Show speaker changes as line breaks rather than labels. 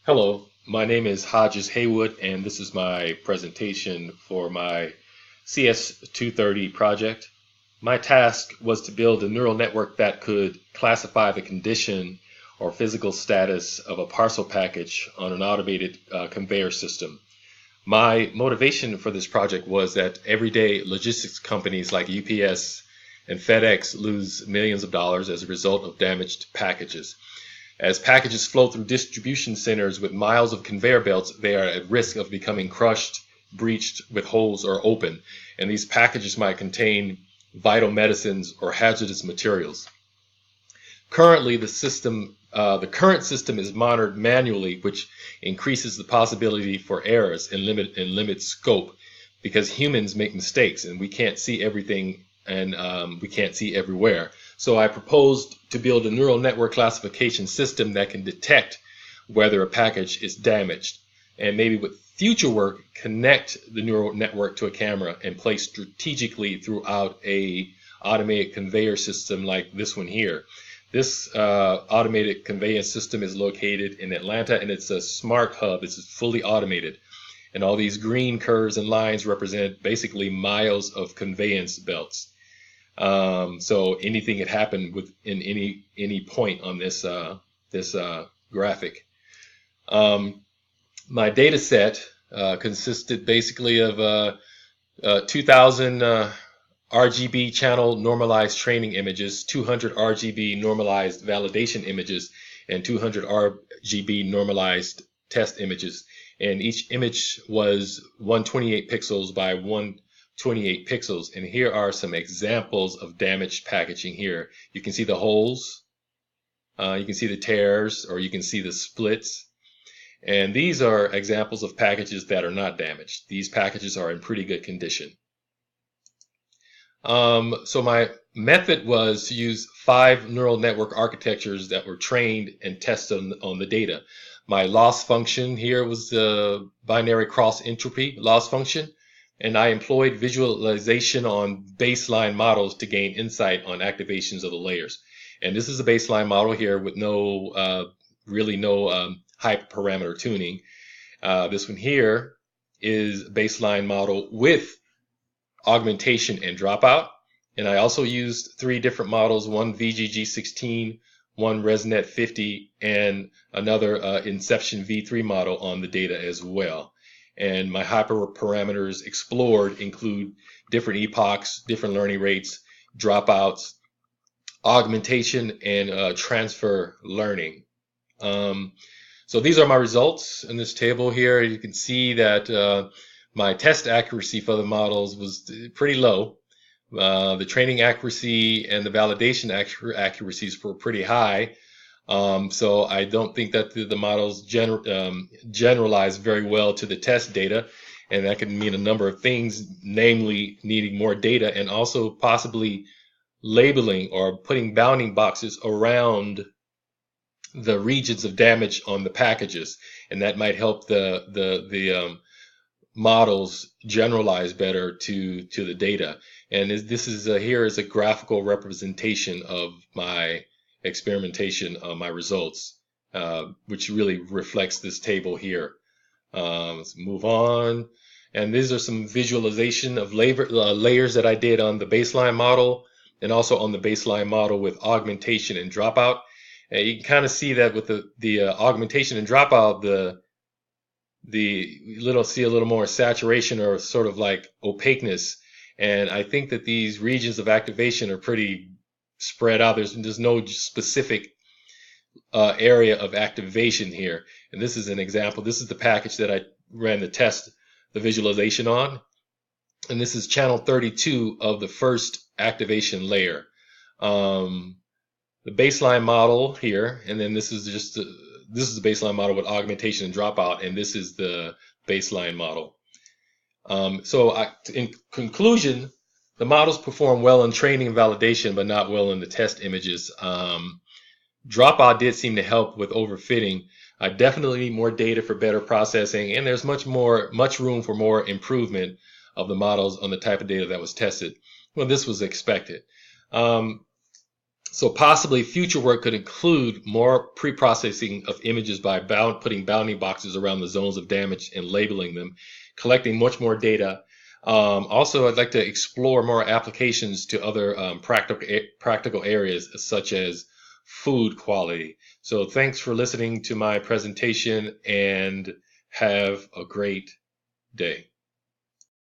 Hello, my name is Hodges Haywood, and this is my presentation for my CS230 project. My task was to build a neural network that could classify the condition or physical status of a parcel package on an automated conveyor system. My motivation for this project was that everyday logistics companies like UPS and FedEx lose millions of dollars as a result of damaged packages. As packages flow through distribution centers with miles of conveyor belts, they are at risk of becoming crushed, breached with holes, or open, and these packages might contain vital medicines or hazardous materials. Currently, the current system is monitored manually, which increases the possibility for errors and limits scope, because humans make mistakes and we can't see everything and we can't see everywhere. So I proposed to build a neural network classification system that can detect whether a package is damaged, and maybe with future work connect the neural network to a camera and place strategically throughout a automated conveyor system like this one here. This automated conveyance system is located in Atlanta, and it's a smart hub. It's fully automated, and all these green curves and lines represent basically miles of conveyance belts. So anything could happen in any point on this graphic. My data set consisted basically of 2,000 RGB channel normalized training images, 200 RGB normalized validation images, and 200 RGB normalized test images. And each image was 128 pixels by 128 pixels. And here are some examples of damaged packaging here. You can see the holes, you can see the tears, or you can see the splits. And these are examples of packages that are not damaged. These packages are in pretty good condition. So my method was to use 5 neural network architectures that were trained and tested on the data. My loss function here was the binary cross entropy loss function, and I employed visualization on baseline models to gain insight on activations of the layers. And this is a baseline model here with really no hyperparameter tuning. This one here is a baseline model with augmentation and dropout. And I also used 3 different models, one VGG16, one ResNet 50, and another Inception V3 model on the data as well. And my hyperparameters explored include different epochs, different learning rates, dropouts, augmentation, and transfer learning. So these are my results in this table here. You can see that my test accuracy for the models was pretty low. The training accuracy and the validation accuracies were pretty high. So I don't think that the models generalize very well to the test data. And that could mean a number of things, namely needing more data and also possibly labeling or putting bounding boxes around the regions of damage on the packages, and that might help the models generalize better to the data. And this is here is a graphical representation of my experimentation, my results, which really reflects this table here. Let's move on. And these are some visualization of layers that I did on the baseline model and also on the baseline model with augmentation and dropout. And you can kind of see that with the augmentation and dropout, see a little more saturation or sort of like opaqueness. And I think that these regions of activation are pretty spread out. There's no specific area of activation here. And this is an example. This is the package that I ran the visualization on. And this is channel 32 of the first activation layer. The baseline model here, and then this is the baseline model with augmentation and dropout, and this is the baseline model. In conclusion, the models perform well in training and validation, but not well in the test images. Dropout did seem to help with overfitting. I definitely need more data for better processing, and there's much room for more improvement of the models on the type of data that was tested. Well, this was expected. So possibly future work could include more pre-processing of images by putting bounding boxes around the zones of damage and labeling them, collecting much more data. Also, I'd like to explore more applications to other practical areas such as food quality. So thanks for listening to my presentation and have a great day.